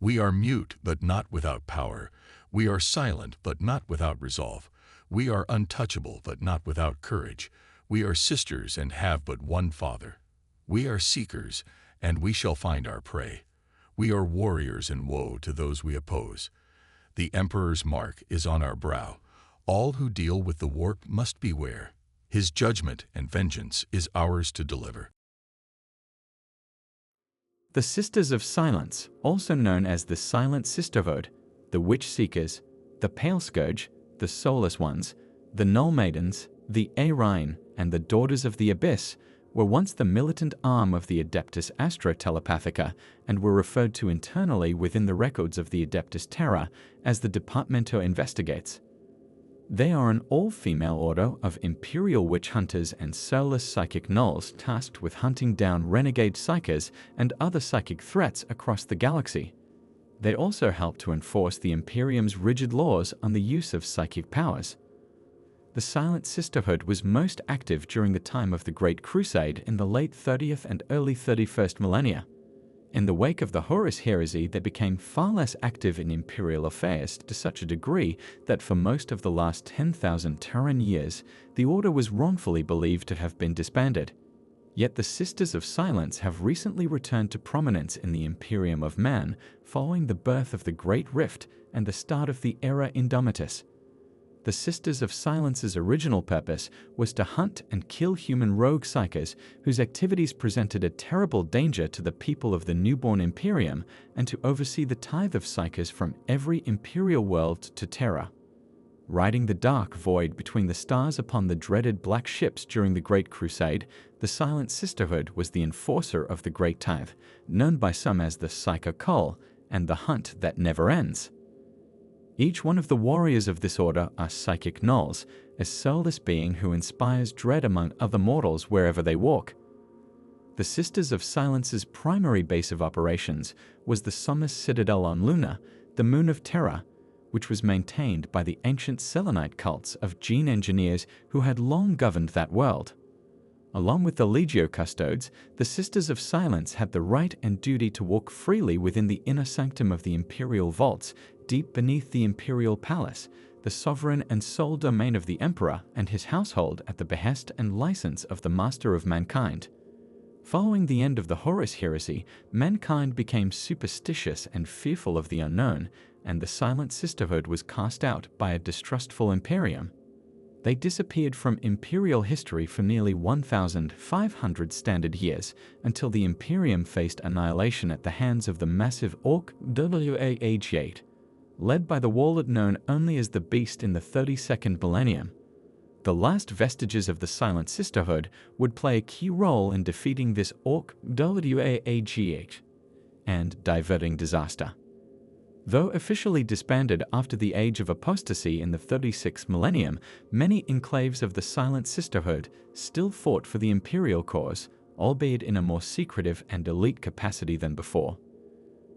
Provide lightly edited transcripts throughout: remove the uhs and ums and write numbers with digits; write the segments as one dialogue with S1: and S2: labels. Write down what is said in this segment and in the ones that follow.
S1: We are mute, but not without power. We are silent, but not without resolve. We are untouchable, but not without courage. We are sisters and have but one father. We are seekers, and we shall find our prey. We are warriors, and woe to those we oppose. The Emperor's mark is on our brow. All who deal with the warp must beware. His judgment and vengeance is ours to deliver.
S2: The Sisters of Silence, also known as the Silent Sisterhood, the Witch Seekers, the Pale Scourge, the Soulless Ones, the Null Maidens, the Arine, and the Daughters of the Abyss, were once the militant arm of the Adeptus Astra Telepathica and were referred to internally within the records of the Adeptus Terra as the Departamento Investigates. They are an all-female order of Imperial Witch Hunters and soulless psychic gnolls tasked with hunting down renegade psykers and other psychic threats across the galaxy. They also help to enforce the Imperium's rigid laws on the use of psychic powers. The Silent Sisterhood was most active during the time of the Great Crusade in the late 30th and early 31st millennia. In the wake of the Horus Heresy, they became far less active in imperial affairs to such a degree that for most of the last 10,000 Terran years, the order was wrongfully believed to have been disbanded. Yet the Sisters of Silence have recently returned to prominence in the Imperium of Man following the birth of the Great Rift and the start of the Era Indomitus. The Sisters of Silence's original purpose was to hunt and kill human rogue psykers whose activities presented a terrible danger to the people of the newborn Imperium, and to oversee the tithe of psykers from every Imperial world to Terra. Riding the dark void between the stars upon the dreaded Black Ships during the Great Crusade, the Silent Sisterhood was the enforcer of the Great Tithe, known by some as the Psyker Cull and the Hunt That Never Ends. Each one of the warriors of this order are psychic gnolls, a soulless being who inspires dread among other mortals wherever they walk. The Sisters of Silence's primary base of operations was the Sommus Citadel on Luna, the moon of Terra, which was maintained by the ancient Selenite cults of gene engineers who had long governed that world. Along with the Legio Custodes, the Sisters of Silence had the right and duty to walk freely within the inner sanctum of the Imperial Vaults, deep beneath the Imperial Palace, the sovereign and sole domain of the Emperor and his household at the behest and license of the Master of Mankind. Following the end of the Horus Heresy, mankind became superstitious and fearful of the unknown, and the Silent Sisterhood was cast out by a distrustful Imperium. They disappeared from Imperial history for nearly 1,500 standard years, until the Imperium faced annihilation at the hands of the massive Orc Wah-8, led by the warlord known only as the Beast in the 32nd millennium. The last vestiges of the Silent Sisterhood would play a key role in defeating this Orc Wah-8 and diverting disaster. Though officially disbanded after the Age of Apostasy in the 36th millennium, many enclaves of the Silent Sisterhood still fought for the Imperial cause, albeit in a more secretive and elite capacity than before.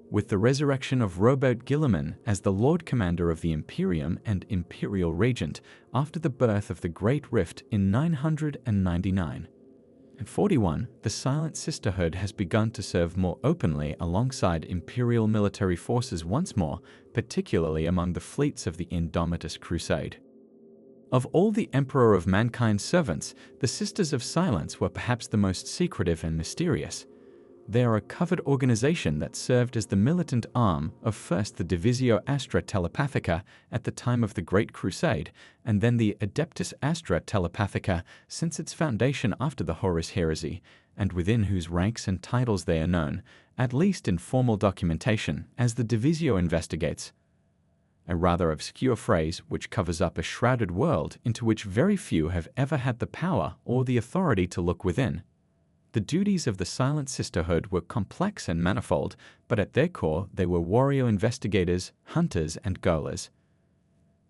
S2: With the resurrection of Robert Guilliman as the Lord Commander of the Imperium and Imperial Regent after the birth of the Great Rift in 999. In 41, the Silent Sisterhood has begun to serve more openly alongside Imperial military forces once more, particularly among the fleets of the Indomitus Crusade. Of all the Emperor of Mankind's servants, the Sisters of Silence were perhaps the most secretive and mysterious. They are a covered organization that served as the militant arm of first the Divisio Astra Telepathica at the time of the Great Crusade, and then the Adeptus Astra Telepathica since its foundation after the Horus Heresy, and within whose ranks and titles they are known, at least in formal documentation, as the Divisio Investigates. A rather obscure phrase which covers up a shrouded world into which very few have ever had the power or the authority to look within. The duties of the Silent Sisterhood were complex and manifold, but at their core they were warrior investigators, hunters, and goalers.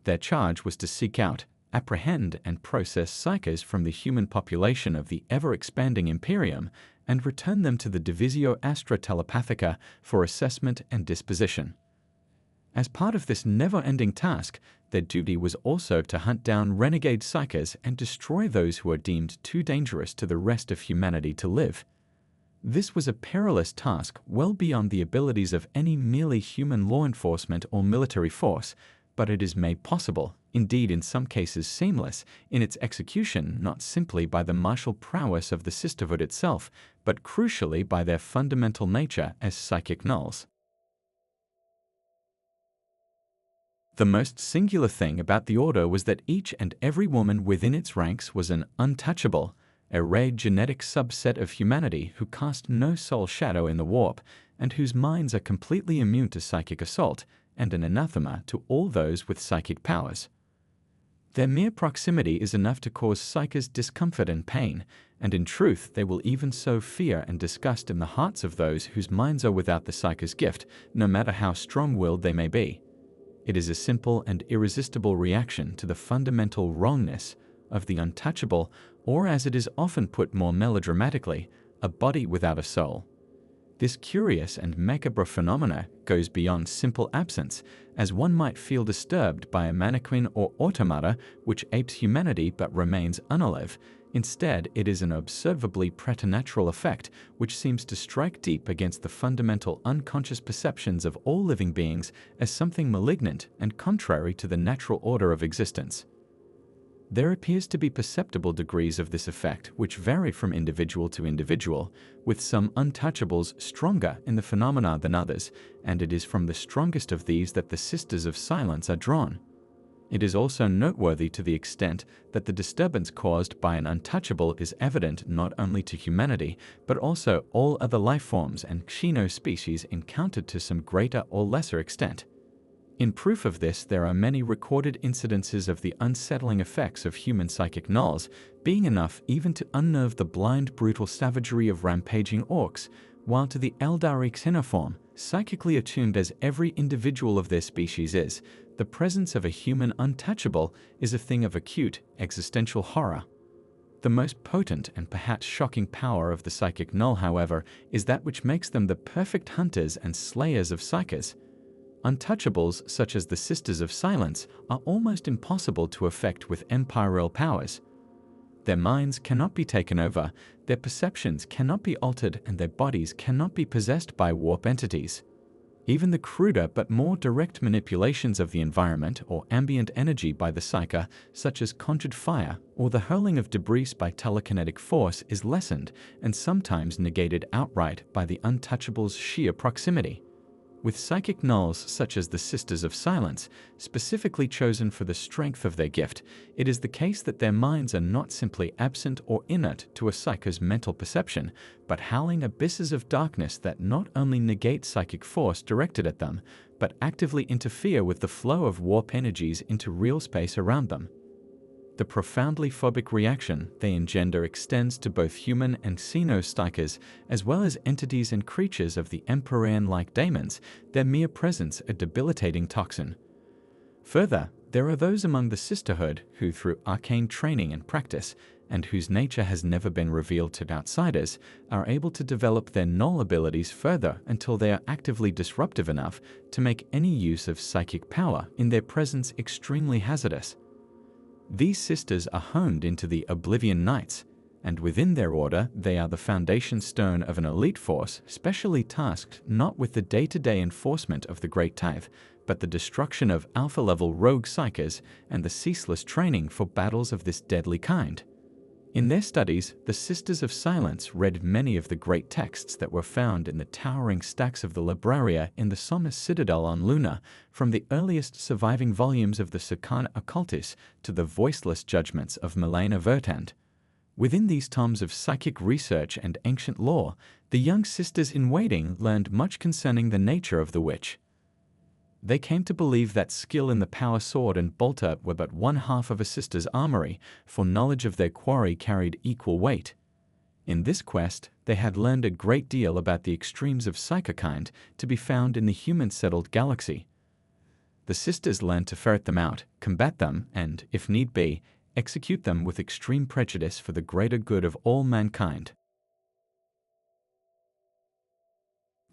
S2: Their charge was to seek out, apprehend, and process psykers from the human population of the ever-expanding Imperium and return them to the Divisio Astra Telepathica for assessment and disposition. As part of this never-ending task, their duty was also to hunt down renegade psykers and destroy those who are deemed too dangerous to the rest of humanity to live. This was a perilous task well beyond the abilities of any merely human law enforcement or military force, but it is made possible, indeed in some cases seamless, in its execution not simply by the martial prowess of the sisterhood itself, but crucially by their fundamental nature as psychic nulls. The most singular thing about the order was that each and every woman within its ranks was an untouchable, a rare genetic subset of humanity who cast no soul shadow in the warp, and whose minds are completely immune to psychic assault, and an anathema to all those with psychic powers. Their mere proximity is enough to cause psychers discomfort and pain, and in truth they will even sow fear and disgust in the hearts of those whose minds are without the psycher's gift, no matter how strong-willed they may be. It is a simple and irresistible reaction to the fundamental wrongness of the untouchable, or as it is often put more melodramatically, a body without a soul. This curious and macabre phenomena goes beyond simple absence, as one might feel disturbed by a mannequin or automata which apes humanity but remains unalive. Instead, it is an observably preternatural effect which seems to strike deep against the fundamental unconscious perceptions of all living beings as something malignant and contrary to the natural order of existence. There appears to be perceptible degrees of this effect which vary from individual to individual, with some untouchables stronger in the phenomena than others, and it is from the strongest of these that the Sisters of Silence are drawn. It is also noteworthy to the extent that the disturbance caused by an untouchable is evident not only to humanity, but also all other life forms and xeno-species encountered to some greater or lesser extent. In proof of this, there are many recorded incidences of the unsettling effects of human psychic nulls, being enough even to unnerve the blind, brutal savagery of rampaging orcs, while to the Eldari xenoform, psychically attuned as every individual of their species is, the presence of a human untouchable is a thing of acute, existential horror. The most potent and perhaps shocking power of the psychic null, however, is that which makes them the perfect hunters and slayers of psychers. Untouchables, such as the Sisters of Silence, are almost impossible to affect with imperial powers. Their minds cannot be taken over, their perceptions cannot be altered, and their bodies cannot be possessed by warp entities. Even the cruder but more direct manipulations of the environment or ambient energy by the psyker, such as conjured fire or the hurling of debris by telekinetic force, is lessened and sometimes negated outright by the untouchable's sheer proximity. With psychic nulls such as the Sisters of Silence, specifically chosen for the strength of their gift, it is the case that their minds are not simply absent or inert to a psyker's mental perception, but howling abysses of darkness that not only negate psychic force directed at them, but actively interfere with the flow of warp energies into real space around them. The profoundly phobic reaction they engender extends to both human and xeno-psychers, as well as entities and creatures of the Empyrean-like daemons, their mere presence a debilitating toxin. Further, there are those among the sisterhood who, through arcane training and practice, and whose nature has never been revealed to outsiders, are able to develop their null abilities further until they are actively disruptive enough to make any use of psychic power in their presence extremely hazardous. These sisters are honed into the Oblivion Knights, and within their order they are the foundation stone of an elite force specially tasked not with the day-to-day enforcement of the Great Tithe, but the destruction of alpha-level rogue psychers and the ceaseless training for battles of this deadly kind. In their studies, the Sisters of Silence read many of the great texts that were found in the towering stacks of the Libraria in the Somnus Citadel on Luna, from the earliest surviving volumes of the Secana Occultis to the voiceless judgments of Milena Vertand. Within these tomes of psychic research and ancient lore, the young sisters-in-waiting learned much concerning the nature of the witch. They came to believe that skill in the power sword and bolter were but one half of a sister's armory, for knowledge of their quarry carried equal weight. In this quest, they had learned a great deal about the extremes of psychokind to be found in the human-settled galaxy. The sisters learned to ferret them out, combat them, and, if need be, execute them with extreme prejudice for the greater good of all mankind.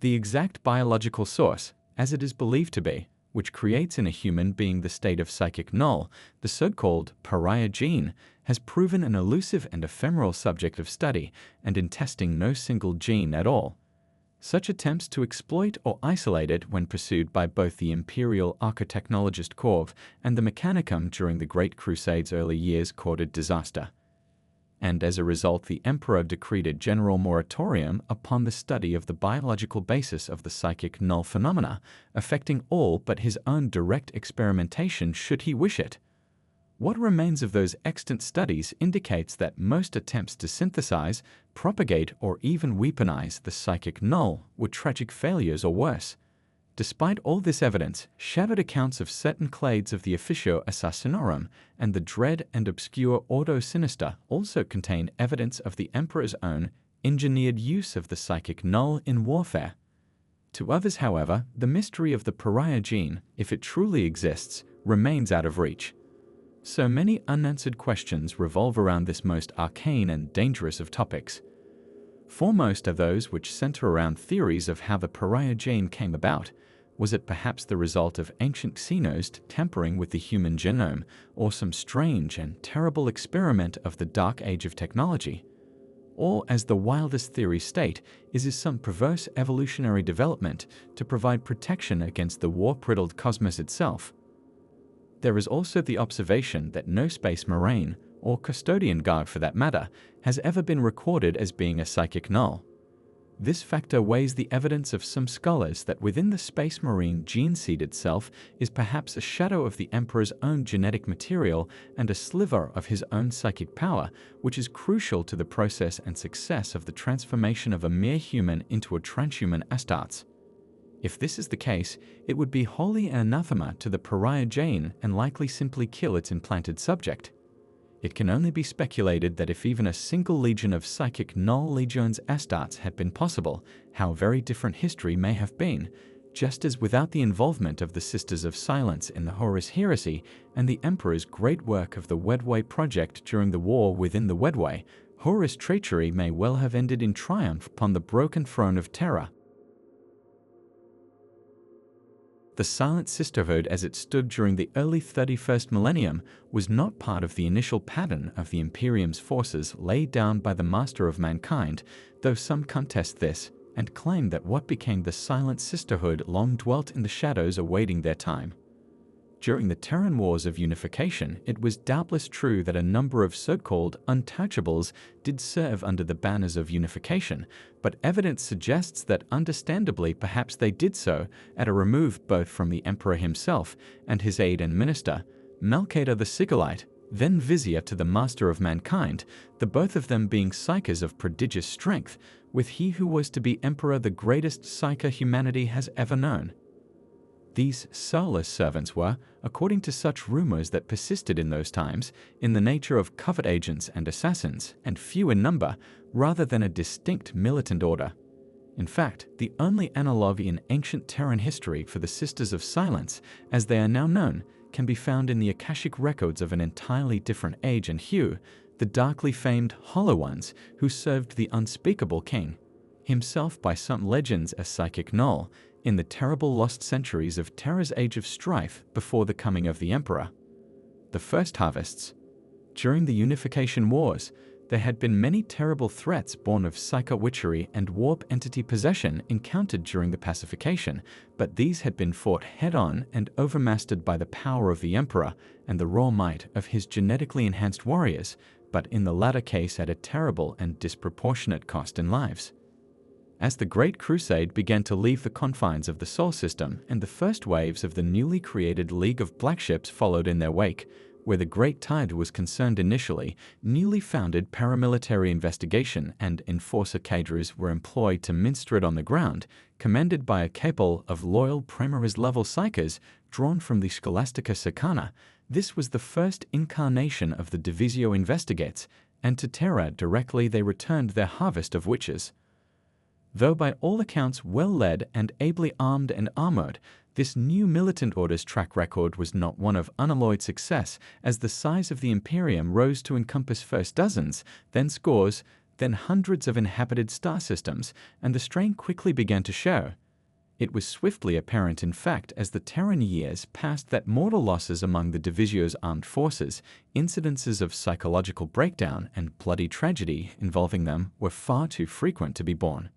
S2: The exact biological source, as it is believed to be, which creates in a human being the state of psychic null, the so-called Pariah Gene, has proven an elusive and ephemeral subject of study, and in testing no single gene at all. Such attempts to exploit or isolate it when pursued by both the Imperial Architechnologist Corps and the Mechanicum during the Great Crusade's early years courted disaster. And as a result, the Emperor decreed a general moratorium upon the study of the biological basis of the psychic null phenomena, affecting all but his own direct experimentation should he wish it. What remains of those extant studies indicates that most attempts to synthesize, propagate, or even weaponize the psychic null were tragic failures or worse. Despite all this evidence, shattered accounts of certain clades of the Officio Assassinorum and the dread and obscure Ordo Sinister also contain evidence of the Emperor's own engineered use of the psychic null in warfare. To others, however, the mystery of the Pariah Gene, if it truly exists, remains out of reach. So many unanswered questions revolve around this most arcane and dangerous of topics. Foremost are those which center around theories of how the Pariah Gene came about. Was it perhaps the result of ancient Xenos tampering with the human genome, or some strange and terrible experiment of the dark age of technology? Or, as the wildest theories state, is it some perverse evolutionary development to provide protection against the war-riddled cosmos itself? There is also the observation that no space marine, or custodian guard for that matter, has ever been recorded as being a psychic null. This factor weighs the evidence of some scholars that within the space marine gene seed itself is perhaps a shadow of the Emperor's own genetic material and a sliver of his own psychic power, which is crucial to the process and success of the transformation of a mere human into a transhuman Astartes. If this is the case, it would be wholly an anathema to the Pariah Gene and likely simply kill its implanted subject. It can only be speculated that if even a single legion of psychic null legions Astartes had been possible, how very different history may have been, just as without the involvement of the Sisters of Silence in the Horus Heresy and the Emperor's great work of the Wedway project during the war within the Wedway, Horus treachery may well have ended in triumph upon the broken throne of terror. The Silent Sisterhood as it stood during the early 31st millennium was not part of the initial pattern of the Imperium's forces laid down by the Master of Mankind, though some contest this and claim that what became the Silent Sisterhood long dwelt in the shadows awaiting their time. During the Terran Wars of Unification, it was doubtless true that a number of so-called untouchables did serve under the banners of unification, but evidence suggests that understandably perhaps they did so at a remove both from the Emperor himself and his aide and minister, Melkader the Sigillite, then vizier to the Master of Mankind, the both of them being psykers of prodigious strength, with he who was to be Emperor the greatest psyker humanity has ever known. These soulless servants were, according to such rumors that persisted in those times, in the nature of covert agents and assassins, and few in number, rather than a distinct militant order. In fact, the only analogue in ancient Terran history for the Sisters of Silence, as they are now known, can be found in the Akashic records of an entirely different age and hue, the darkly famed Hollow Ones who served the unspeakable king, himself by some legends a psychic null, in the terrible lost centuries of Terra's age of strife before the coming of the Emperor. The first harvests. During the Unification Wars, there had been many terrible threats born of psycho-witchery and warp entity possession encountered during the pacification, but these had been fought head-on and overmastered by the power of the Emperor and the raw might of his genetically enhanced warriors, but in the latter case at a terrible and disproportionate cost in lives. As the Great Crusade began to leave the confines of the Sol system and the first waves of the newly created League of Black Ships followed in their wake, where the Great Tide was concerned initially, newly founded paramilitary investigation and enforcer cadres were employed to minster it on the ground, commanded by a cabal of loyal Primaris-level psykers drawn from the Scholastica Secana. This was the first incarnation of the Divisio Investigates, and to Terra directly they returned their harvest of witches. Though by all accounts well-led and ably armed and armored, this new militant order's track record was not one of unalloyed success, as the size of the Imperium rose to encompass first dozens, then scores, then hundreds of inhabited star systems, and the strain quickly began to show. It was swiftly apparent, in fact, as the Terran years passed that mortal losses among the Divisio's armed forces, incidences of psychological breakdown and bloody tragedy involving them were far too frequent to be borne.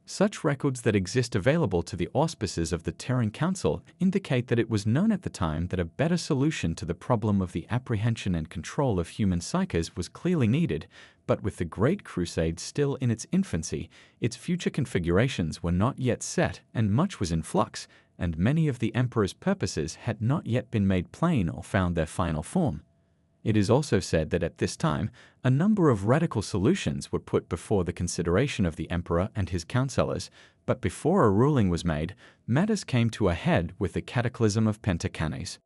S2: Such records that exist available to the auspices of the Terran Council indicate that it was known at the time that a better solution to the problem of the apprehension and control of human psyches was clearly needed, but with the Great Crusade still in its infancy, its future configurations were not yet set and much was in flux, and many of the Emperor's purposes had not yet been made plain or found their final form. It is also said that at this time, a number of radical solutions were put before the consideration of the Emperor and his councillors, but before a ruling was made, matters came to a head with the Cataclysm of Pentacanaes.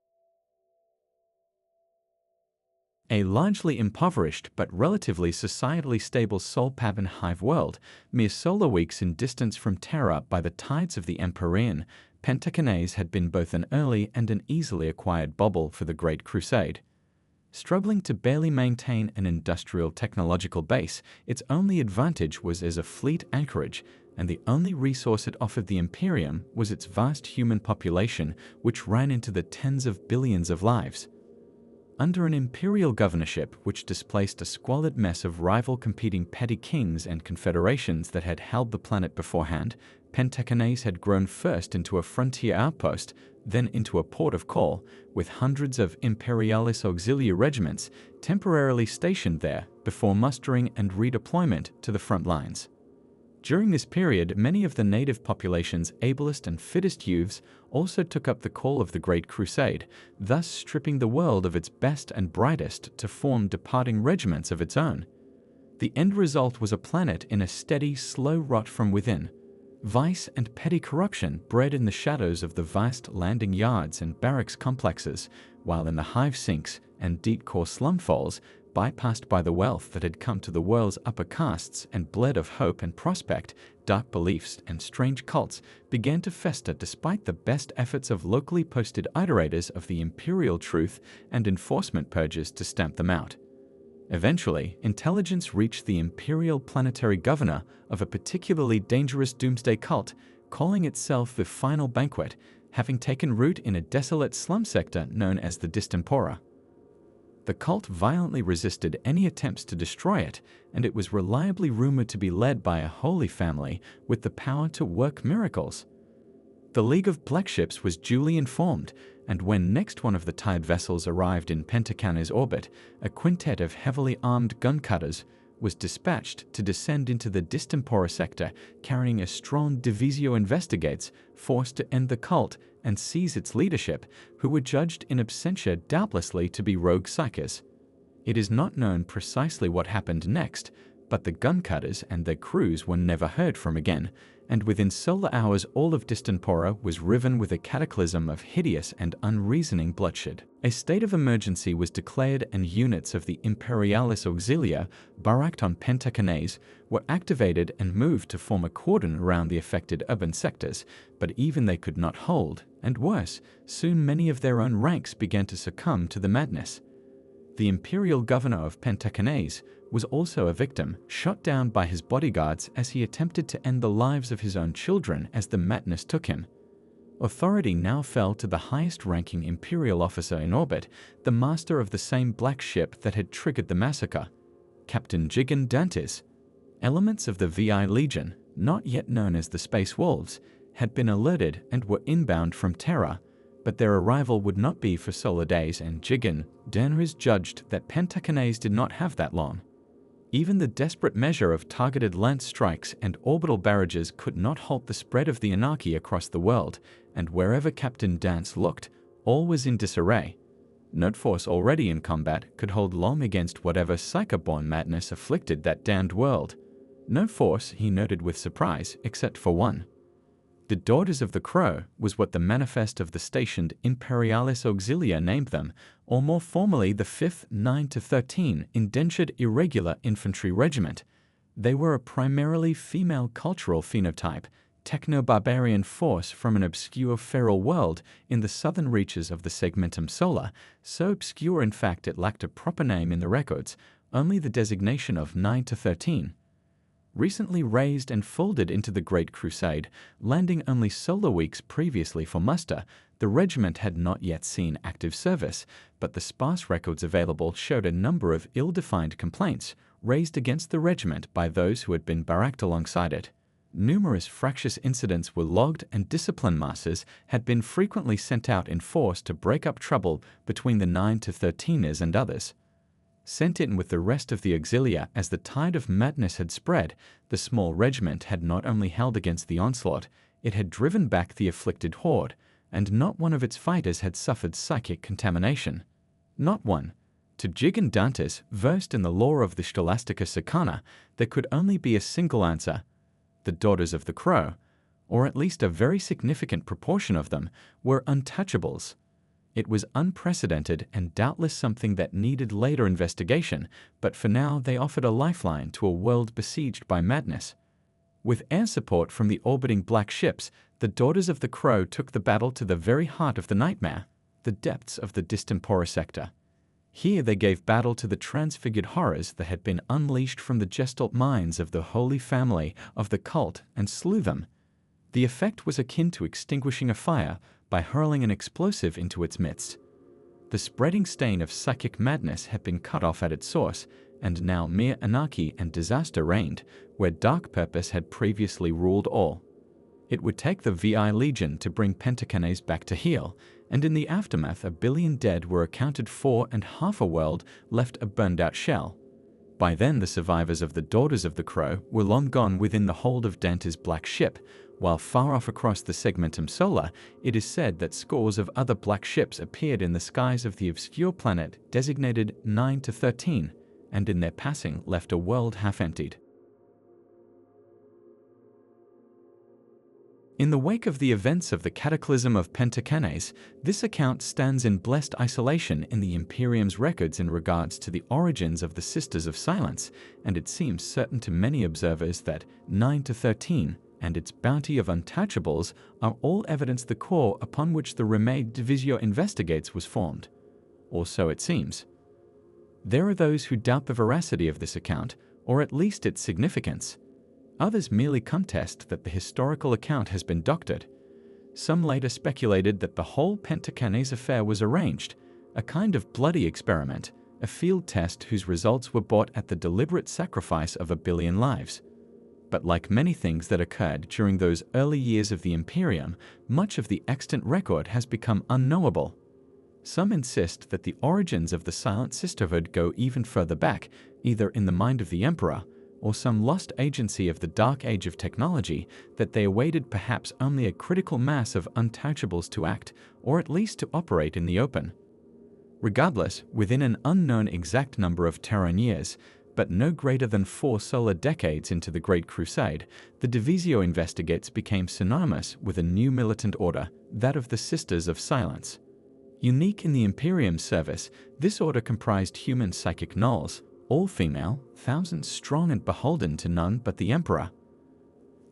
S2: A largely impoverished but relatively societally stable Sol-Pavan hive world, mere solar weeks in distance from Terra by the tides of the Empyrean, Pentacanaes had been both an early and an easily acquired bauble for the Great Crusade. Struggling to barely maintain an industrial technological base, its only advantage was as a fleet anchorage, and the only resource it offered the Imperium was its vast human population, which ran into the tens of billions of lives. Under an imperial governorship which displaced a squalid mess of rival competing petty kings and confederations that had held the planet beforehand, Pentacanaes had grown first into a frontier outpost, then into a port of call, with hundreds of Imperialis auxiliary regiments temporarily stationed there before mustering and redeployment to the front lines. During this period, many of the native population's ablest and fittest youths also took up the call of the Great Crusade, thus stripping the world of its best and brightest to form departing regiments of its own. The end result was a planet in a steady, slow rot from within. Vice and petty corruption bred in the shadows of the vast landing yards and barracks complexes, while in the hive sinks and deep-core slum folds, bypassed by the wealth that had come to the world's upper castes and bled of hope and prospect, dark beliefs and strange cults began to fester despite the best efforts of locally posted iterators of the imperial truth and enforcement purges to stamp them out. Eventually, intelligence reached the imperial planetary governor of a particularly dangerous doomsday cult, calling itself the Final Banquet, having taken root in a desolate slum sector known as the Distempora. The cult violently resisted any attempts to destroy it, and it was reliably rumored to be led by a holy family with the power to work miracles. The League of Black Ships was duly informed, and when next one of the tired vessels arrived in Pentacanaes' orbit, a quintet of heavily armed gun cutters was dispatched to descend into the Distempora sector, carrying a strong Divisio investigates, forced to end the cult and seize its leadership, who were judged in absentia doubtlessly to be rogue psychers. It is not known precisely what happened next, but the gun cutters and their crews were never heard from again, and within solar hours all of Distempora was riven with a cataclysm of hideous and unreasoning bloodshed. A state of emergency was declared, and units of the Imperialis Auxilia, barracked on Pentacanaes, were activated and moved to form a cordon around the affected urban sectors, but even they could not hold, and worse, soon many of their own ranks began to succumb to the madness. The imperial governor of Pentacanaes was also a victim, shot down by his bodyguards as he attempted to end the lives of his own children as the madness took him. Authority now fell to the highest-ranking imperial officer in orbit, the master of the same black ship that had triggered the massacre, Captain Jigan Dantes. Elements of the VI Legion, not yet known as the Space Wolves, had been alerted and were inbound from Terra, but their arrival would not be for solar days, and Jigan Dantes judged that Pentacanaes did not have that long. Even the desperate measure of targeted lance strikes and orbital barrages could not halt the spread of the anarchy across the world, and wherever Captain Dance looked, all was in disarray. No force already in combat could hold long against whatever psychoborn madness afflicted that damned world. No force, he noted with surprise, except for one. The Daughters of the Crow was what the manifest of the stationed Imperialis Auxilia named them, or more formally the 5th 9-13 Indentured Irregular Infantry Regiment. They were a primarily female cultural phenotype, techno-barbarian force from an obscure feral world in the southern reaches of the Segmentum Solar, so obscure in fact it lacked a proper name in the records, only the designation of 9-13. recently raised and folded into the Great Crusade, landing only solar weeks previously for muster. The regiment had not yet seen active service, but the sparse records available showed a number of ill-defined complaints raised against the regiment by those who had been barracked alongside it. Numerous fractious incidents were logged, and discipline masters had been frequently sent out in force to break up trouble between the 9 to 13ers and others. Sent in with the rest of the auxilia as the tide of madness had spread, the small regiment had not only held against the onslaught, it had driven back the afflicted horde, and not one of its fighters had suffered psychic contamination. Not one. To Gigandantis, versed in the lore of the Scholastica Sicana, there could only be a single answer. The Daughters of the Crow, or at least a very significant proportion of them, were untouchables. It was unprecedented and doubtless something that needed later investigation, but for now they offered a lifeline to a world besieged by madness. With air support from the orbiting black ships, the Daughters of the Crow took the battle to the very heart of the nightmare, the depths of the Distempora sector. Here they gave battle to the transfigured horrors that had been unleashed from the gestalt minds of the Holy Family of the cult and slew them. The effect was akin to extinguishing a fire by hurling an explosive into its midst. The spreading stain of psychic madness had been cut off at its source, and now mere anarchy and disaster reigned, where dark purpose had previously ruled all. It would take the VI Legion to bring Pentacanaes back to heal, and in the aftermath 1 billion dead were accounted for and half a world left a burned-out shell. By then the survivors of the Daughters of the Crow were long gone within the hold of Dante's black ship, while far off across the Segmentum Solar, it is said that scores of other black ships appeared in the skies of the obscure planet designated 9 to 13, and in their passing left a world half-emptied. In the wake of the events of the Cataclysm of Pentacanaes, this account stands in blessed isolation in the Imperium's records in regards to the origins of the Sisters of Silence, and it seems certain to many observers that 9 to 13 and its bounty of untouchables are all evidence the core upon which the remade Divisio investigates was formed. Or so it seems. There are those who doubt the veracity of this account, or at least its significance. Others merely contest that the historical account has been doctored. Some later speculated that the whole Pentacanaes affair was arranged, a kind of bloody experiment, a field test whose results were bought at the deliberate sacrifice of 1 billion lives. But like many things that occurred during those early years of the Imperium, much of the extant record has become unknowable. Some insist that the origins of the Silent Sisterhood go even further back, either in the mind of the Emperor, or some lost agency of the dark age of technology, that they awaited perhaps only a critical mass of untouchables to act, or at least to operate in the open. Regardless, within an unknown exact number of Terran years, but no greater than 4 solar decades into the Great Crusade, the Divisio investigates became synonymous with a new militant order, that of the Sisters of Silence. Unique in the Imperium's service, this order comprised human psychic gnolls, all female, thousands strong and beholden to none but the Emperor.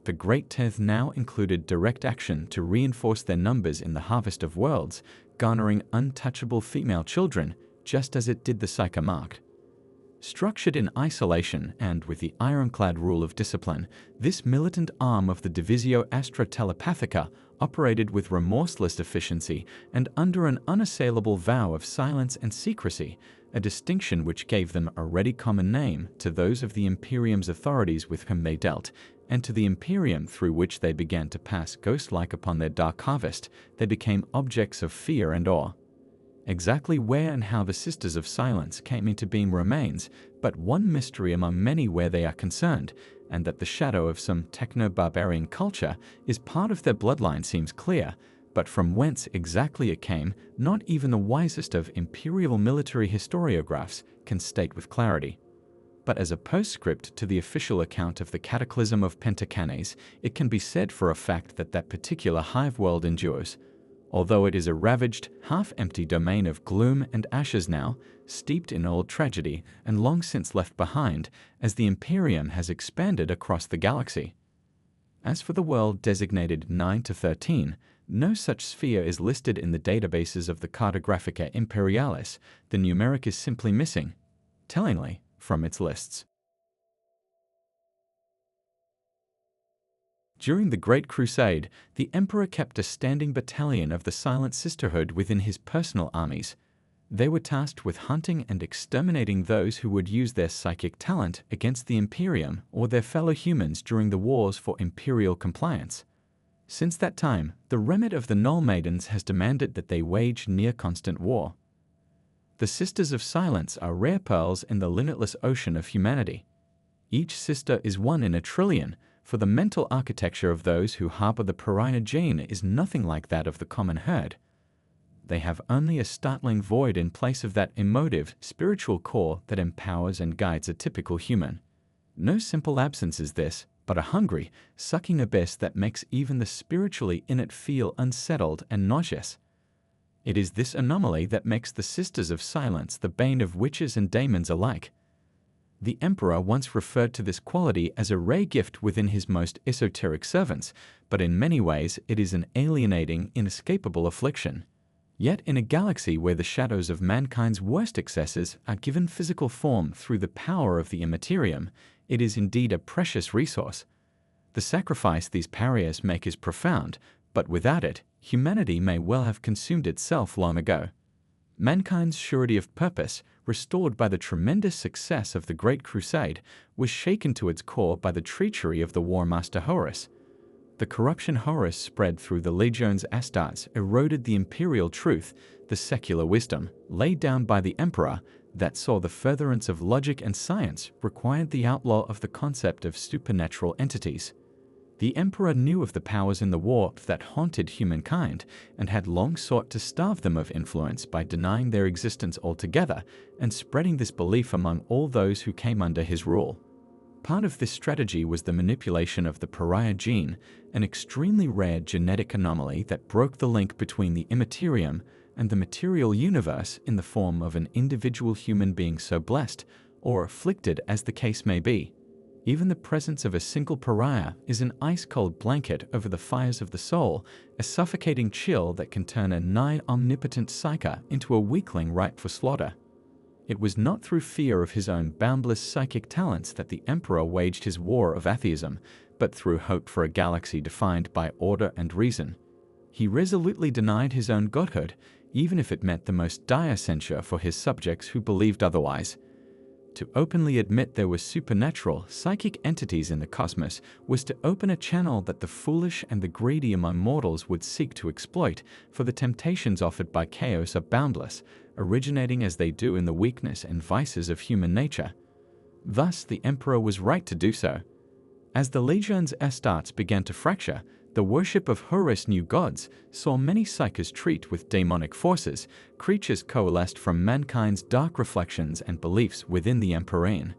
S2: The Great Teth now included direct action to reinforce their numbers in the Harvest of Worlds, garnering untouchable female children, just as it did the Psyche Marked. Structured in isolation and with the ironclad rule of discipline, this militant arm of the Divisio Astra Telepathica operated with remorseless efficiency and under an unassailable vow of silence and secrecy, a distinction which gave them a ready common name to those of the Imperium's authorities with whom they dealt, and to the Imperium through which they began to pass ghost-like upon their dark harvest. They became objects of fear and awe. Exactly where and how the Sisters of Silence came into being remains but one mystery among many where they are concerned, and that the shadow of some techno-barbarian culture is part of their bloodline seems clear, but from whence exactly it came, not even the wisest of imperial military historiographs can state with clarity. But as a postscript to the official account of the Cataclysm of Pentacanaes, it can be said for a fact that that particular hive world endures. Although it is a ravaged, half-empty domain of gloom and ashes now, steeped in old tragedy and long since left behind, as the Imperium has expanded across the galaxy. As for the world designated 9 to 13, no such sphere is listed in the databases of the Cartographica Imperialis. The numeric is simply missing, tellingly, from its lists. During the Great Crusade, the Emperor kept a standing battalion of the Silent Sisterhood within his personal armies. They were tasked with hunting and exterminating those who would use their psychic talent against the Imperium or their fellow humans during the wars for imperial compliance. Since that time, the remit of the Null Maidens has demanded that they wage near-constant war. The Sisters of Silence are rare pearls in the limitless ocean of humanity. Each sister is one in a trillion, for the mental architecture of those who harbor the Pariah Gene is nothing like that of the common herd. They have only a startling void in place of that emotive, spiritual core that empowers and guides a typical human. No simple absence is this, but a hungry, sucking abyss that makes even the spiritually in it feel unsettled and nauseous. It is this anomaly that makes the Sisters of Silence the bane of witches and daemons alike. The Emperor once referred to this quality as a rare gift within his most esoteric servants, but in many ways it is an alienating, inescapable affliction. Yet in a galaxy where the shadows of mankind's worst excesses are given physical form through the power of the immaterium, it is indeed a precious resource. The sacrifice these pariahs make is profound, but without it, humanity may well have consumed itself long ago. Mankind's surety of purpose, restored by the tremendous success of the Great Crusade, was shaken to its core by the treachery of the War Master Horus. The corruption Horus spread through the Legiones Astartes eroded the imperial truth, the secular wisdom, laid down by the Emperor, that saw the furtherance of logic and science required the outlaw of the concept of supernatural entities. The Emperor knew of the powers in the warp that haunted humankind and had long sought to starve them of influence by denying their existence altogether and spreading this belief among all those who came under his rule. Part of this strategy was the manipulation of the Pariah Gene, an extremely rare genetic anomaly that broke the link between the immaterium and the material universe in the form of an individual human being so blessed, or afflicted as the case may be. Even the presence of a single pariah is an ice-cold blanket over the fires of the soul, a suffocating chill that can turn a nigh-omnipotent psyker into a weakling ripe for slaughter. It was not through fear of his own boundless psychic talents that the Emperor waged his war of atheism, but through hope for a galaxy defined by order and reason. He resolutely denied his own godhood, even if it meant the most dire censure for his subjects who believed otherwise. To openly admit there were supernatural, psychic entities in the cosmos was to open a channel that the foolish and the greedy among mortals would seek to exploit, for the temptations offered by chaos are boundless, originating as they do in the weakness and vices of human nature. Thus, the Emperor was right to do so. As the Legiones Astartes began to fracture, the worship of Horus new gods saw many psychers treat with demonic forces, creatures coalesced from mankind's dark reflections and beliefs within the Empyrean.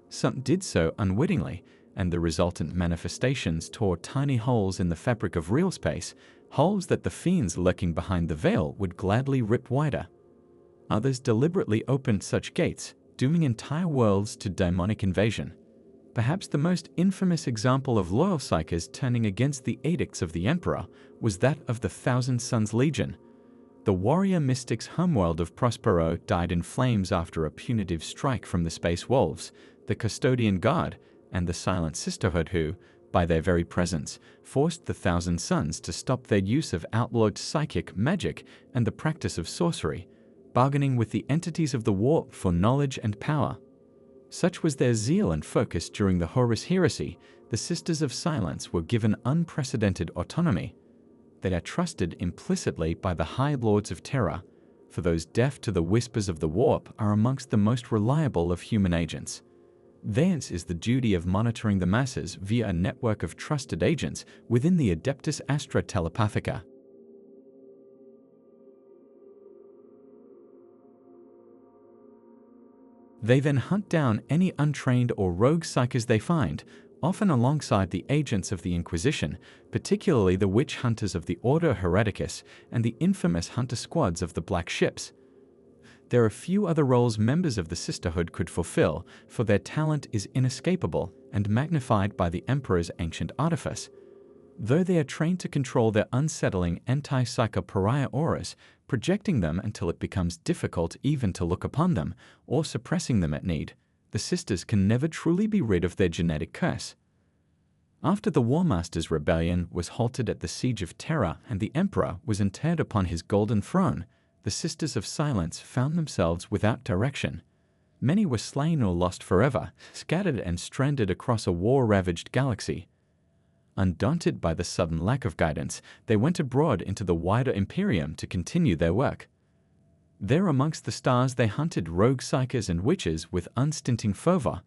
S2: Some did so unwittingly, and the resultant manifestations tore tiny holes in the fabric of real space, holes that the fiends lurking behind the veil would gladly rip wider. Others deliberately opened such gates, dooming entire worlds to demonic invasion. Perhaps the most infamous example of loyal psychers turning against the edicts of the Emperor was that of the Thousand Sons Legion. The warrior mystic's homeworld of Prospero died in flames after a punitive strike from the Space Wolves, the Custodian Guard, and the Silent Sisterhood who, by their very presence, forced the Thousand Sons to stop their use of outlawed psychic magic and the practice of sorcery, bargaining with the entities of the warp for knowledge and power. Such was their zeal and focus during the Horus heresy, the Sisters of Silence were given unprecedented autonomy. They are trusted implicitly by the High Lords of Terror, for those deaf to the whispers of the warp are amongst the most reliable of human agents. Theirs is the duty of monitoring the masses via a network of trusted agents within the Adeptus Astra Telepathica. They then hunt down any untrained or rogue psychers they find, often alongside the agents of the Inquisition, particularly the witch hunters of the Order Hereticus and the infamous hunter squads of the Black Ships. There are few other roles members of the Sisterhood could fulfill, for their talent is inescapable and magnified by the Emperor's ancient artifice. Though they are trained to control their unsettling anti-psycho pariah auras, projecting them until it becomes difficult even to look upon them, or suppressing them at need, the sisters can never truly be rid of their genetic curse. After the War Master's rebellion was halted at the Siege of Terra and the Emperor was interred upon his golden throne, the Sisters of Silence found themselves without direction. Many were slain or lost forever, scattered and stranded across a war-ravaged galaxy. Undaunted by the sudden lack of guidance, they went abroad into the wider Imperium to continue their work. There amongst the stars they hunted rogue psykers and witches with unstinting fervor,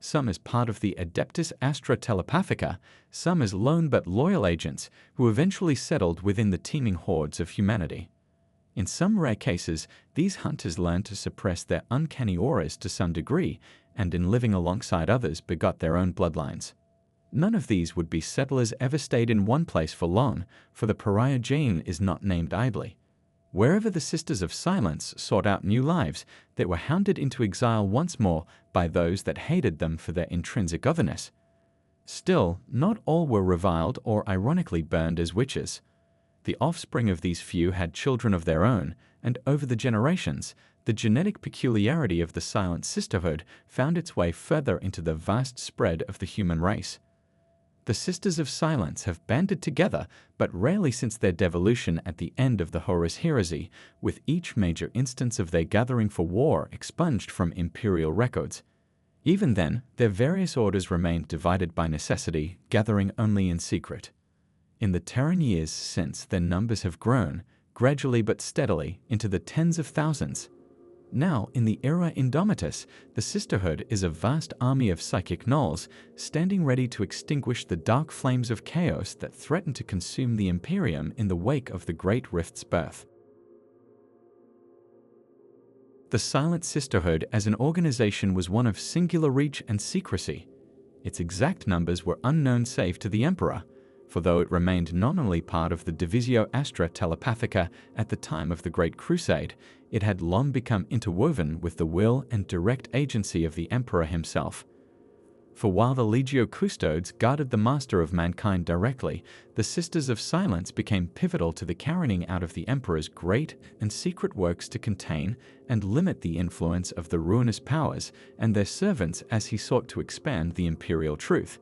S2: some as part of the Adeptus Astra Telepathica, some as lone but loyal agents who eventually settled within the teeming hordes of humanity. In some rare cases, these hunters learned to suppress their uncanny auras to some degree, and in living alongside others begot their own bloodlines. None of these would-be settlers ever stayed in one place for long, for the Pariah Gene is not named idly. Wherever the Sisters of Silence sought out new lives, they were hounded into exile once more by those that hated them for their intrinsic otherness. Still, not all were reviled or ironically burned as witches. The offspring of these few had children of their own, and over the generations, the genetic peculiarity of the Silent Sisterhood found its way further into the vast spread of the human race. The Sisters of Silence have banded together, but rarely since their devolution at the end of the Horus Heresy, with each major instance of their gathering for war expunged from imperial records. Even then, their various orders remained divided by necessity, gathering only in secret. In the Terran years since, their numbers have grown, gradually but steadily, into the tens of thousands. Now, in the Era Indomitus, the Sisterhood is a vast army of psychic gnolls, standing ready to extinguish the dark flames of chaos that threaten to consume the Imperium in the wake of the Great Rift's birth. The Silent Sisterhood as an organization was one of singular reach and secrecy. Its exact numbers were unknown save to the Emperor, for though it remained nominally part of the Divisio Astra Telepathica at the time of the Great Crusade, it had long become interwoven with the will and direct agency of the Emperor himself. For while the Legio Custodes guarded the Master of Mankind directly, the Sisters of Silence became pivotal to the carrying out of the Emperor's great and secret works to contain and limit the influence of the ruinous powers and their servants as he sought to expand the imperial truth.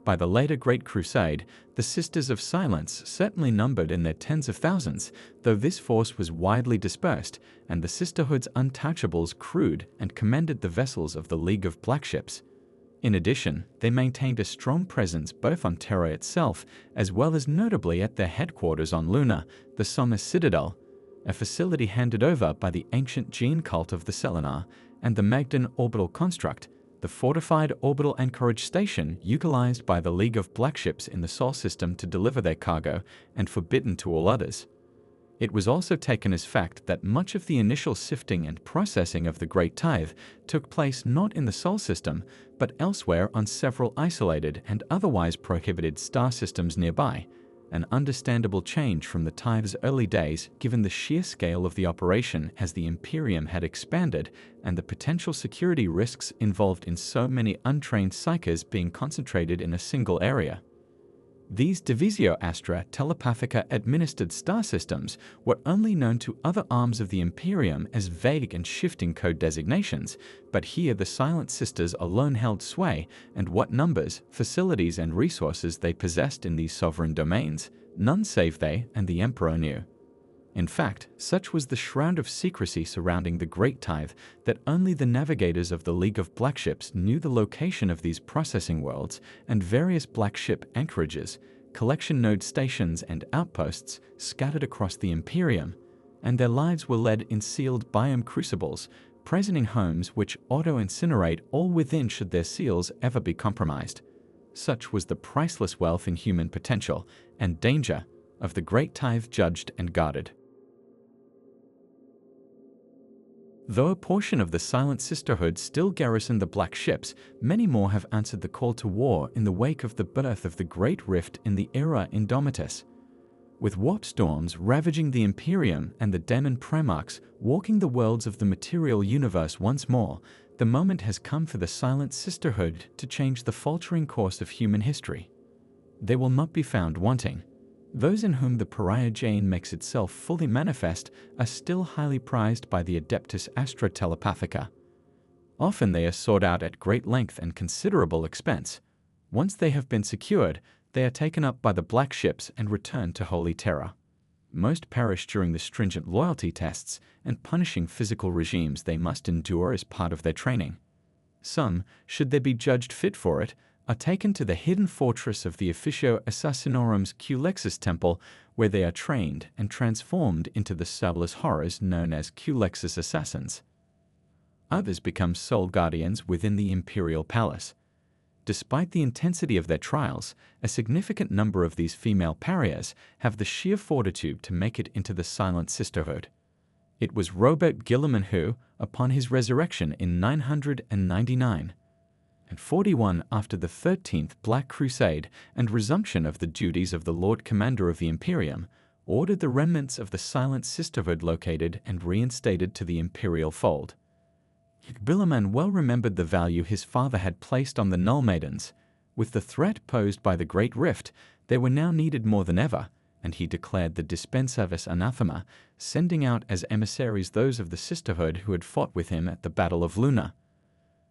S2: By the later Great Crusade, the Sisters of Silence certainly numbered in their tens of thousands, though this force was widely dispersed, and the Sisterhood's untouchables crewed and commanded the vessels of the League of Black Ships. In addition, they maintained a strong presence both on Terra itself, as well as notably at their headquarters on Luna, the Sommus Citadel, a facility handed over by the ancient gene cult of the Selenar, and the Magdan Orbital Construct, the fortified orbital anchorage station utilized by the League of Black Ships in the Sol system to deliver their cargo and forbidden to all others. It was also taken as fact that much of the initial sifting and processing of the Great Tithe took place not in the Sol system, but elsewhere on several isolated and otherwise prohibited star systems nearby, an understandable change from the Tithe's early days given the sheer scale of the operation as the Imperium had expanded and the potential security risks involved in so many untrained psykers being concentrated in a single area. These Divisio Astra Telepathica administered star systems were only known to other arms of the Imperium as vague and shifting code designations, but here the Silent Sisters alone held sway, and what numbers, facilities, and resources they possessed in these sovereign domains, none save they and the Emperor knew. In fact, such was the shroud of secrecy surrounding the Great Tithe that only the navigators of the League of Black Ships knew the location of these processing worlds and various black ship anchorages, collection node stations and outposts scattered across the Imperium, and their lives were led in sealed biome crucibles, present in homes which auto-incinerate all within should their seals ever be compromised. Such was the priceless wealth in human potential and danger of the Great Tithe judged and guarded. Though a portion of the Silent Sisterhood still garrison the Black Ships, many more have answered the call to war in the wake of the birth of the Great Rift in the Era Indomitus. With warp storms ravaging the Imperium and the Demon Primarchs walking the worlds of the material universe once more, the moment has come for the Silent Sisterhood to change the faltering course of human history. They will not be found wanting. Those in whom the Pariah Gene makes itself fully manifest are still highly prized by the Adeptus Astra Telepathica. Often they are sought out at great length and considerable expense. Once they have been secured, they are taken up by the Black Ships and returned to Holy Terra. Most perish during the stringent loyalty tests and punishing physical regimes they must endure as part of their training. Some, should they be judged fit for it, are taken to the hidden fortress of the Officio Assassinorum's Culexus Temple, where they are trained and transformed into the soulless horrors known as Culexus Assassins. Others become soul guardians within the Imperial Palace. Despite the intensity of their trials, a significant number of these female pariahs have the sheer fortitude to make it into the Silent Sisterhood. It was Robert Guilliman who, upon his resurrection in 999, and 41 after the 13th Black Crusade and resumption of the duties of the Lord Commander of the Imperium, ordered the remnants of the Silent Sisterhood located and reinstated to the Imperial fold. Guilliman well remembered the value his father had placed on the Null Maidens. With the threat posed by the Great Rift, they were now needed more than ever, and he declared the Dispensavus Anathema, sending out as emissaries those of the Sisterhood who had fought with him at the Battle of Luna.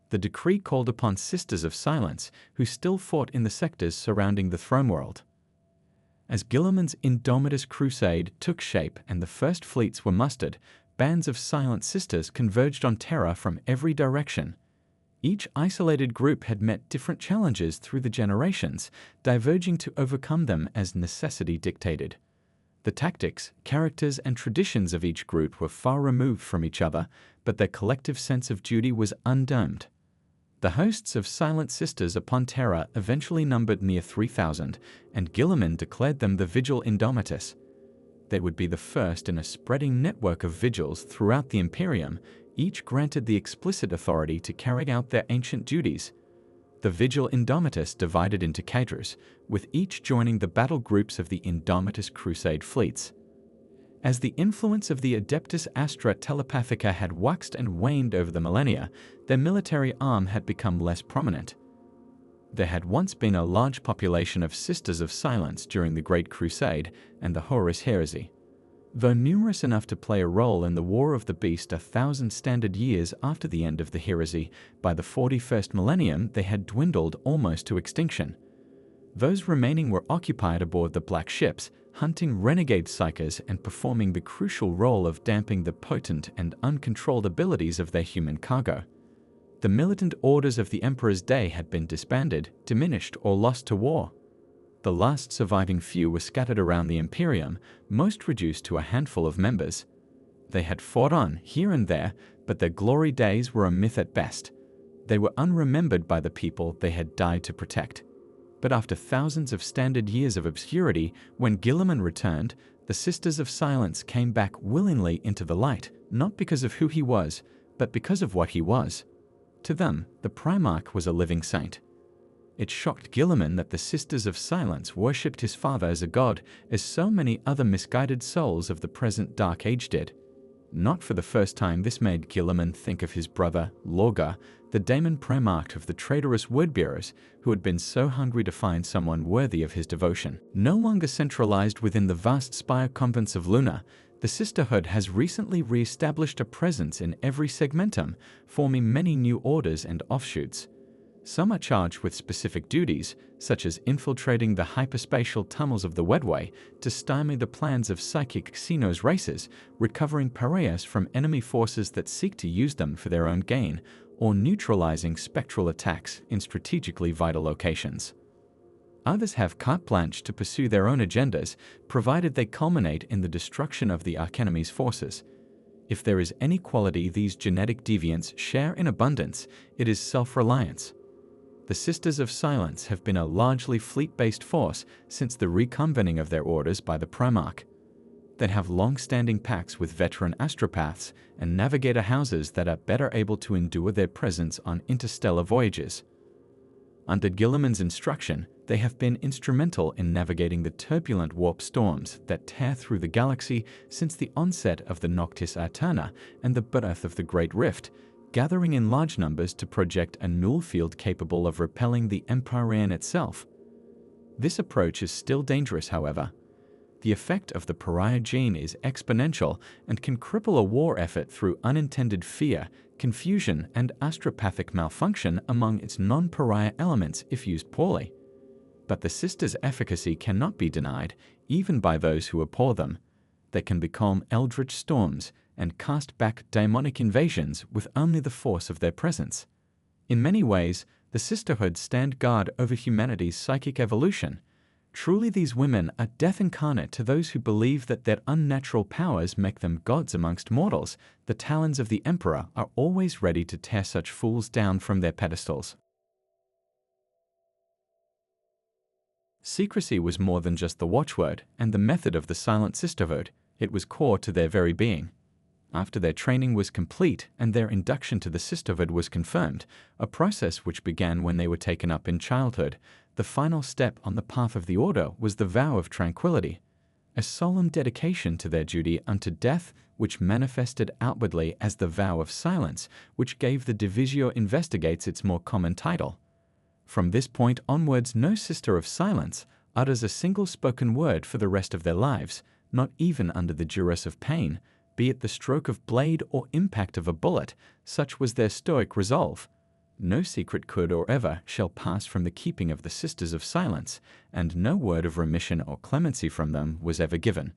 S2: The decree called upon Sisters of Silence, who still fought in the sectors surrounding the throne world. As Guilliman's Indomitus crusade took shape and the first fleets were mustered, bands of Silent Sisters converged on Terra from every direction. Each isolated group had met different challenges through the generations, diverging to overcome them as necessity dictated. The tactics, characters, and traditions of each group were far removed from each other, but their collective sense of duty was undomed. The hosts of Silent Sisters upon Terra eventually numbered near 3,000, and Guilliman declared them the Vigil Indomitus. They would be the first in a spreading network of vigils throughout the Imperium, each granted the explicit authority to carry out their ancient duties. The Vigil Indomitus divided into cadres, with each joining the battle groups of the Indomitus Crusade fleets. As the influence of the Adeptus Astra Telepathica had waxed and waned over the millennia, their military arm had become less prominent. There had once been a large population of Sisters of Silence during the Great Crusade and the Horus Heresy. Though numerous enough to play a role in the War of the Beast 1,000 standard years after the end of the heresy, by the 41st millennium they had dwindled almost to extinction. Those remaining were occupied aboard the Black Ships, hunting renegade psychers and performing the crucial role of damping the potent and uncontrolled abilities of their human cargo. The militant orders of the Emperor's Day had been disbanded, diminished, or lost to war. The last surviving few were scattered around the Imperium, most reduced to a handful of members. They had fought on, here and there, but their glory days were a myth at best. They were unremembered by the people they had died to protect. But after thousands of standard years of obscurity, when Guilliman returned, the Sisters of Silence came back willingly into the light, not because of who he was, but because of what he was. To them, the Primarch was a living saint. It shocked Guilliman that the Sisters of Silence worshipped his father as a god, as so many other misguided souls of the present Dark Age did. Not for the first time this made Guilliman think of his brother, Lorgar, the Daemon Primarch of the traitorous wordbearers, who had been so hungry to find someone worthy of his devotion. No longer centralized within the vast spire convents of Luna, the Sisterhood has recently re-established a presence in every segmentum, forming many new orders and offshoots. Some are charged with specific duties, such as infiltrating the hyperspatial tunnels of the Wedway to stymie the plans of psychic Xenos races, recovering pariahs from enemy forces that seek to use them for their own gain, or neutralizing spectral attacks in strategically vital locations. Others have carte blanche to pursue their own agendas, provided they culminate in the destruction of the Archenemy's forces. If there is any quality these genetic deviants share in abundance, it is self-reliance. The Sisters of Silence have been a largely fleet-based force since the reconvening of their orders by the Primarch. They have long-standing pacts with veteran astropaths and navigator houses that are better able to endure their presence on interstellar voyages. Under Guilliman's instruction, they have been instrumental in navigating the turbulent warp storms that tear through the galaxy since the onset of the Noctis Aeterna and the birth of the Great Rift, gathering in large numbers to project a null field capable of repelling the Empyrean itself. This approach is still dangerous, however. The effect of the Pariah Gene is exponential and can cripple a war effort through unintended fear, confusion, and astropathic malfunction among its non-pariah elements if used poorly. But the sisters' efficacy cannot be denied, even by those who abhor them. They can become eldritch storms and cast back demonic invasions with only the force of their presence. In many ways, the sisterhood stand guard over humanity's psychic evolution. Truly, these women are death incarnate to those who believe that their unnatural powers make them gods amongst mortals. The talons of the Emperor are always ready to tear such fools down from their pedestals. Secrecy was more than just the watchword and the method of the Silent Sisterhood. It was core to their very being. After their training was complete and their induction to the sisterhood was confirmed, a process which began when they were taken up in childhood, the final step on the path of the order was the Vow of Tranquility, a solemn dedication to their duty unto death, which manifested outwardly as the Vow of Silence, which gave the Divisio Investigates its more common title. From this point onwards, no Sister of Silence utters a single spoken word for the rest of their lives, not even under the duress of pain, be it the stroke of blade or impact of a bullet. Such was their stoic resolve. No secret could or ever shall pass from the keeping of the Sisters of Silence, and no word of remission or clemency from them was ever given.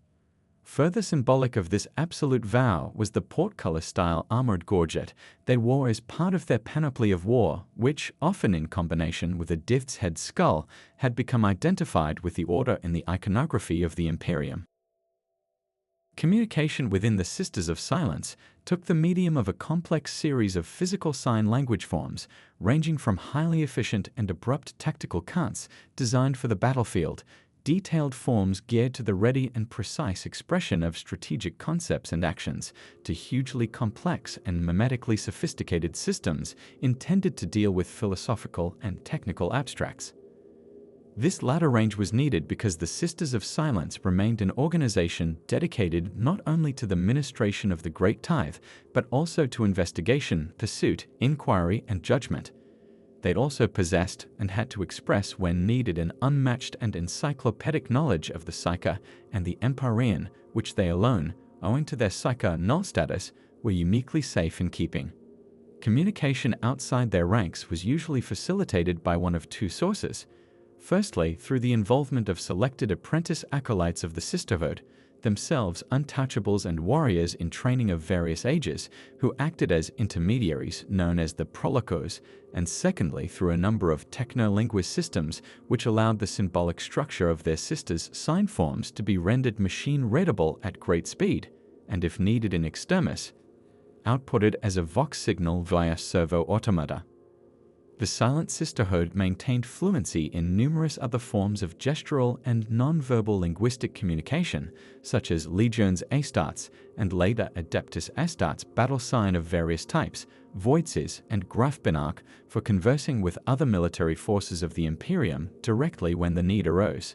S2: Further symbolic of this absolute vow was the portcullis-style armored gorget they wore as part of their panoply of war, which, often in combination with a Dith's head skull, had become identified with the order in the iconography of the Imperium. Communication within the Sisters of Silence took the medium of a complex series of physical sign language forms, ranging from highly efficient and abrupt tactical cants designed for the battlefield, detailed forms geared to the ready and precise expression of strategic concepts and actions, to hugely complex and mimetically sophisticated systems intended to deal with philosophical and technical abstracts. This latter range was needed because the Sisters of Silence remained an organization dedicated not only to the ministration of the Great Tithe, but also to investigation, pursuit, inquiry, and judgment. They'd also possessed and had to express when needed an unmatched and encyclopedic knowledge of the Psyche and the Empyrean, which they alone, owing to their Psyche null status, were uniquely safe in keeping. Communication outside their ranks was usually facilitated by one of two sources. Firstly, through the involvement of selected apprentice acolytes of the sisterhood, themselves untouchables and warriors in training of various ages, who acted as intermediaries known as the prolocos, and secondly, through a number of techno-linguist systems which allowed the symbolic structure of their sisters' sign forms to be rendered machine-readable at great speed, and if needed in extremis, outputted as a vox signal via servo-automata. The Silent Sisterhood maintained fluency in numerous other forms of gestural and non-verbal linguistic communication, such as Legion's Astartes and later Adeptus Astartes battle sign of various types, Voices and Grafbenarch for conversing with other military forces of the Imperium directly when the need arose.